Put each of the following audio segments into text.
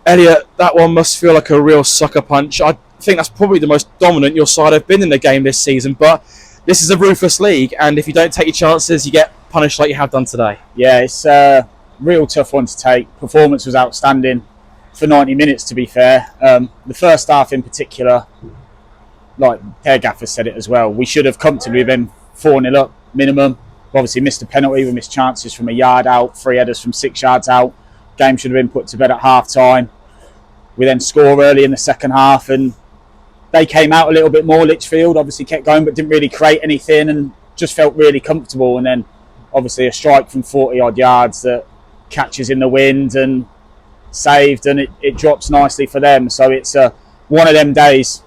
Elliot, that one must feel like a real sucker punch. I think that's probably the most dominant your side have been in the game this season, but this is a ruthless league, and if you don't take your chances, you get punished like you have done today. Yeah, it's a real tough one to take. Performance was outstanding for 90 minutes, to be fair. The first half in particular, like their gaffer said it as well, we should have comfortably been 4-0 up minimum. We obviously missed a penalty, we missed chances from a yard out, 3 headers from 6 yards out. Game should have been put to bed at half time. We then score early in the second half, and they came out a little bit more. Lichfield obviously kept going but didn't really create anything and just felt really comfortable. And then obviously a strike from 40 odd yards that catches in the wind and saved, and it drops nicely for them. So it's one of them days.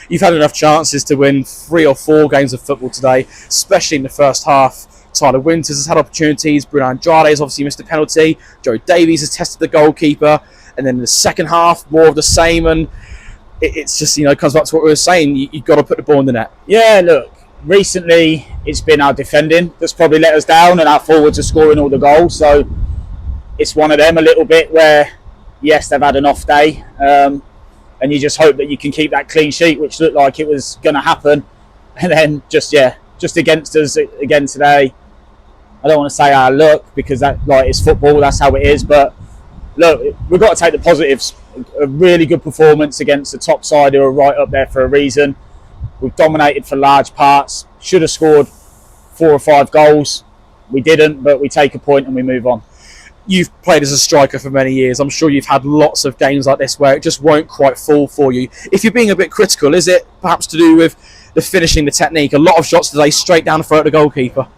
You've had enough chances to win 3 or 4 games of football today, especially in the first half. Tyler Winters has had opportunities. Bruno Andrade has obviously missed a penalty. Joe Davies has tested the goalkeeper. And then in the second half, more of the same. And it's just, it comes back to what we were saying. You've got to put the ball in the net. Yeah, look, recently it's been our defending that's probably let us down, and our forwards are scoring all the goals. So it's one of them a little bit where, yes, they've had an off day. And you just hope that you can keep that clean sheet, which looked like it was going to happen. And then just against us again today. I don't want to say our luck, because that it's football, that's how it is. But look, we've got to take the positives. A really good performance against the top side who are right up there for a reason. We've dominated for large parts. Should have scored 4 or 5 goals. We didn't, but we take a point and we move on. You've played as a striker for many years. I'm sure you've had lots of games like this where it just won't quite fall for you. If you're being a bit critical, is it perhaps to do with the finishing, the technique? A lot of shots today straight down the throat of the goalkeeper.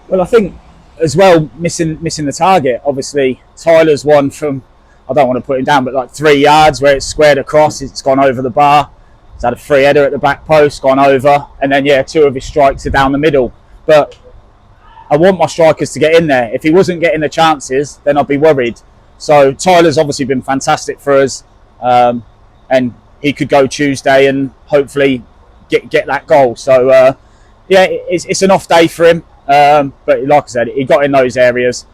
Well, I think as well, missing the target. Obviously, Tyler's one from, I don't want to put him down, but like 3 yards where it's squared across, it's gone over the bar. He's had a free header at the back post, gone over, and then 2 of his strikes are down the middle. But I want my strikers to get in there. If he wasn't getting the chances, then I'd be worried. So Tyler's obviously been fantastic for us, and he could go Tuesday and hopefully get that goal. So it's an off day for him. But like I said, he got in those areas.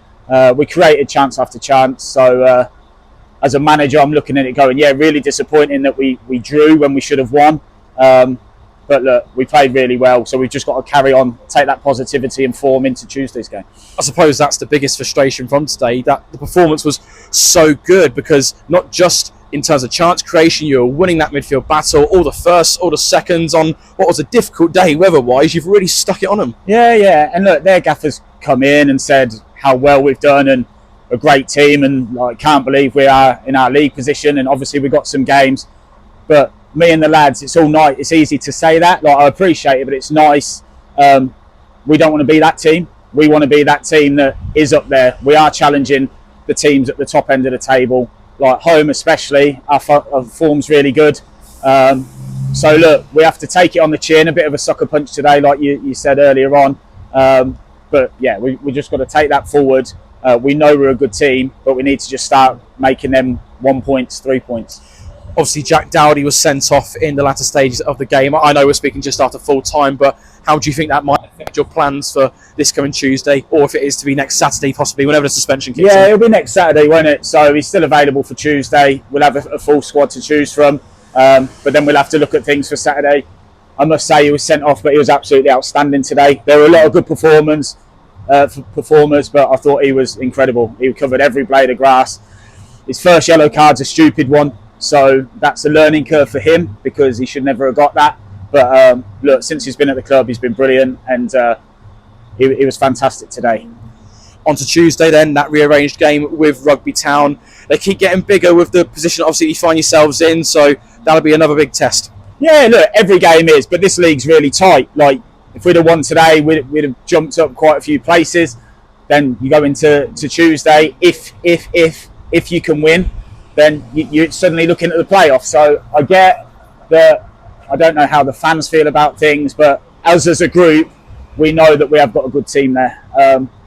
We created chance after chance. So as a manager, I'm looking at it going, really disappointing that we drew when we should have won. But look, we played really well, so we've just got to carry on, take that positivity and form into Tuesday's game. I suppose that's the biggest frustration from today, that the performance was so good, because not just in terms of chance creation, you were winning that midfield battle, all the firsts, all the seconds on what was a difficult day weather-wise. You've really stuck it on them. Yeah. And look, their gaffers come in and said how well we've done and a great team, and can't believe we are in our league position. And obviously we've got some games, but me and the lads, it's all night. It's easy to say that. I appreciate it, but it's nice. We don't want to be that team. We want to be that team that is up there. We are challenging the teams at the top end of the table, like home especially. Our form's really good. So look, we have to take it on the chin. A bit of a sucker punch today, like you said earlier on. But we just got to take that forward. We know we're a good team, but we need to just start making them 1 points, 3 points. Obviously, Jack Daldy was sent off in the latter stages of the game. I know we're speaking just after full time, but how do you think that might affect your plans for this coming Tuesday, or if it is to be next Saturday, possibly, whenever the suspension kicks in? Yeah, it'll be next Saturday, won't it? So he's still available for Tuesday. We'll have a full squad to choose from, but then we'll have to look at things for Saturday. I must say he was sent off, but he was absolutely outstanding today. There were a lot of good performers, but I thought he was incredible. He covered every blade of grass. His first yellow card's a stupid one. So that's a learning curve for him, because he should never have got that. But look, since he's been at the club, he's been brilliant, and he was fantastic today. On to Tuesday then, that rearranged game with Rugby Town. They keep getting bigger with the position obviously you find yourselves in, so that'll be another big test. Yeah, look, every game is, but this league's really tight. Like, if we'd have won today, we'd have jumped up quite a few places. Then you go into Tuesday. If you can win, then you're suddenly looking at the playoffs. So I get that. I don't know how the fans feel about things, but as a group, we know that we have got a good team there.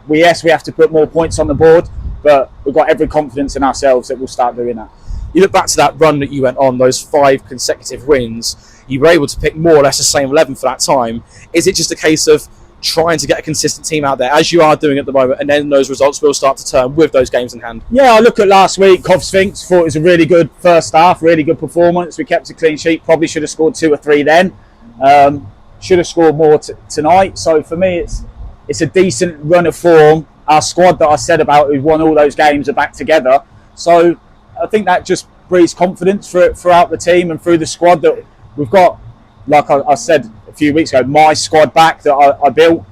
We have to put more points on the board, but we've got every confidence in ourselves that we'll start doing that. You look back to that run that you went on, those 5 consecutive wins, you were able to pick more or less the same 11 for that time. Is it just a case of trying to get a consistent team out there, as you are doing at the moment, and then those results will start to turn with those games in hand? Yeah, I look at last week, Cov Sphinx, thought it was a really good first half, really good performance. We kept a clean sheet, probably should have scored 2 or 3 then. Should have scored more tonight. So for me, it's a decent run of form. Our squad that I said about who won all those games are back together. So I think that just breeds confidence throughout the team and through the squad that we've got, like I said a few weeks ago, my squad back that I built.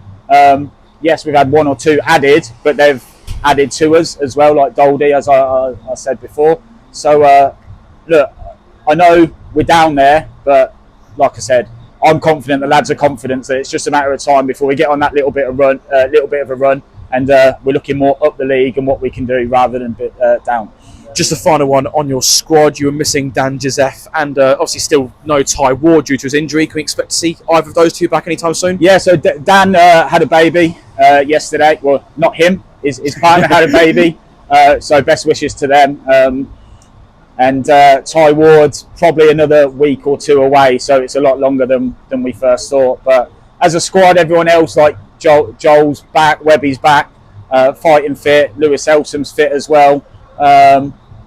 Yes, we've had 1 or 2 added, but they've added to us as well, like Daldy, as I said before. So look, I know we're down there, but like I said, I'm confident, the lads are confident that it's just a matter of time before we get on that little bit of a run, and we're looking more up the league and what we can do rather than down. Just a final one on your squad. You were missing Dan Joseph and obviously still no Ty Ward due to his injury. Can we expect to see either of those two back anytime soon? Yeah, so Dan had a baby yesterday. Well, not him, his partner had a baby. So best wishes to them. And Ty Ward's probably another week or 2 away, so it's a lot longer than we first thought. But as a squad, everyone else, like Joel's back, Webby's back, fighting fit, Lewis Elsom's fit as well.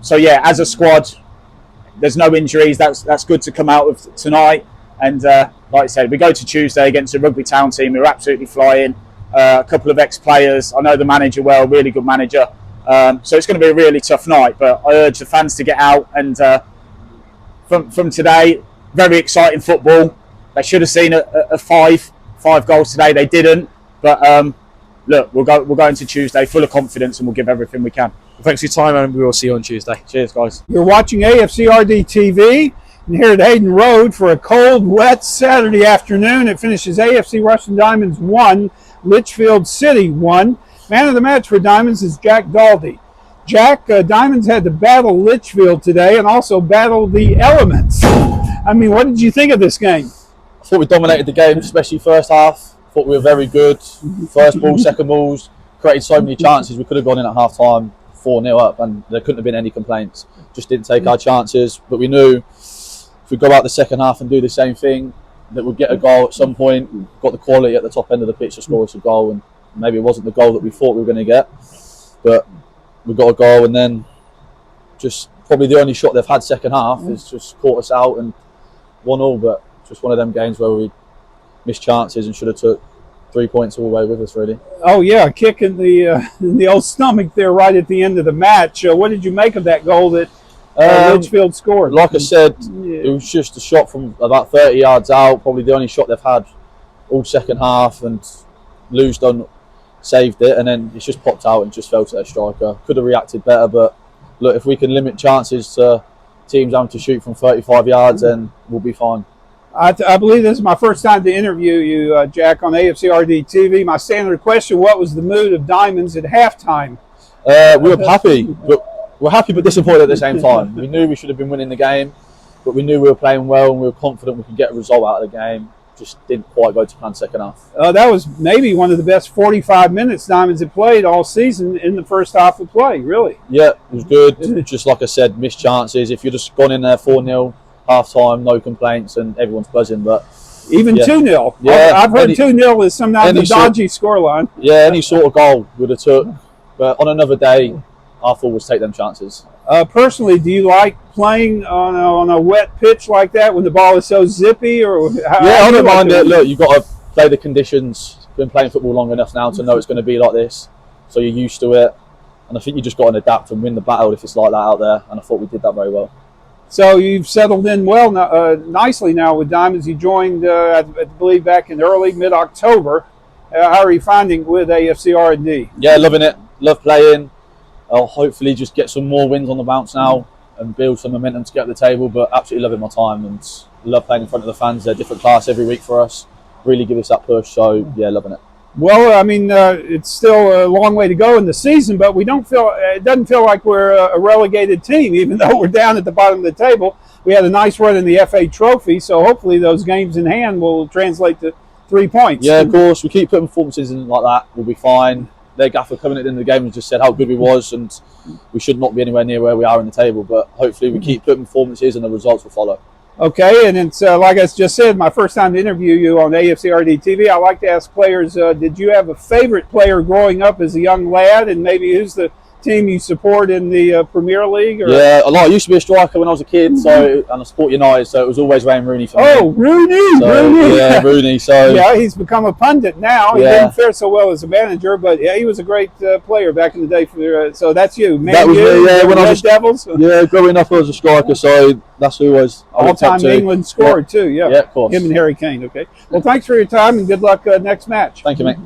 So yeah, as a squad, there's no injuries. That's good to come out of tonight. And like I said, we go to Tuesday against a Rugby Town team who are absolutely flying. A couple of ex-players. I know the manager well, really good manager. So it's going to be a really tough night. But I urge the fans to get out. And from today, very exciting football. They should have seen a 5 goals today. They didn't. But look, we'll go into Tuesday full of confidence and we'll give everything we can. Well, thanks for your time, and we will see you on Tuesday. Cheers, guys. You're watching AFCRDTV and here at Hayden Road for a cold, wet Saturday afternoon. It finishes AFC Russian Diamonds 1, Lichfield City 1. Man of the match for Diamonds is Jack Daldy. Jack, Diamonds had to battle Lichfield today and also battle the elements. I mean, what did you think of this game? I thought we dominated the game, especially first half. Thought we were very good. First ball, second balls, created so many chances. We could have gone in at half time 4-0 up and there couldn't have been any complaints. Just didn't take our chances. But we knew if we go out the second half and do the same thing, that we'd get a goal at some point. Got the quality at the top end of the pitch to score us a goal, and maybe it wasn't the goal that we thought we were going to get. But we got a goal, and then just probably the only shot they've had second half is just caught us out and 1-1. But just one of them games where we missed chances and should have took 3 points all the way with us, really. Oh yeah, a kick in the old stomach there right at the end of the match. What did you make of that goal that Lichfield scored? Like I said, it was just a shot from about 30 yards out, probably the only shot they've had all second half, and Lou's done saved it, and then it's just popped out and just fell to their striker. Could have reacted better, but look, if we can limit chances to teams having to shoot from 35 yards, then we'll be fine. I believe this is my first time to interview you, Jack, on AFCRDTV. My standard question, what was the mood of Diamonds at halftime? We were happy, but we're happy but disappointed at the same time. We knew we should have been winning the game, but we knew we were playing well and we were confident we could get a result out of the game. Just didn't quite go to plan second half. That was maybe one of the best 45 minutes Diamonds had played all season in the first half of play, really. Yeah, it was good. Just like I said, missed chances. If you'd just gone in there 4-0, half time, no complaints, and everyone's buzzing. But even 2-0. Yeah, I've heard 2-0 is sometimes a dodgy scoreline. Yeah, any sort of goal would have took. But on another day, our forwards take them chances. Personally, do you like playing on a wet pitch like that when the ball is so zippy? Or yeah, I don't mind it. Look, you've got to play the conditions. Been playing football long enough now to know it's going to be like this, so you're used to it. And I think you just got to adapt and win the battle if it's like that out there. And I thought we did that very well. So you've settled in well, nicely now with Diamonds. You joined, I believe, back in early mid-October. How are you finding with AFC R&D? Yeah, loving it. Love playing. I'll hopefully just get some more wins on the bounce now and build some momentum to get up the table. But absolutely loving my time and love playing in front of the fans. They're a different class every week for us. Really give us that push. So yeah, loving it. Well, I mean, it's still a long way to go in the season, but we don't feel it doesn't feel like we're a relegated team, even though we're down at the bottom of the table. We had a nice run in the FA Trophy, so hopefully those games in hand will translate to 3 points. Yeah, of course. We keep putting performances in like that. We'll be fine. Their gaffer coming at the end of the game and just said how good we was, and we should not be anywhere near where we are in the table. But hopefully we keep putting performances and the results will follow. Okay, and it's like I just said, my first time to interview you on AFCRDTV. I like to ask players, did you have a favorite player growing up as a young lad, and maybe who's the team you support in the Premier League? Or? Yeah, I used to be a striker when I was a kid, so and I support United, so it was always Wayne Rooney for me. Oh, Rooney! So, Rooney! Yeah, Rooney. So yeah, he's become a pundit now. He Yeah. didn't fare so well as a manager, but yeah, he was a great player back in the day. For so that's you, Man That was U, me, yeah, when I Red was- Devils, yeah, growing up I was a striker, so that's who I looked up all-time to. England scorer too. Yeah, Yeah, of course. him and Harry Kane. Okay, well, thanks for your time and good luck next match. Thank you, mate.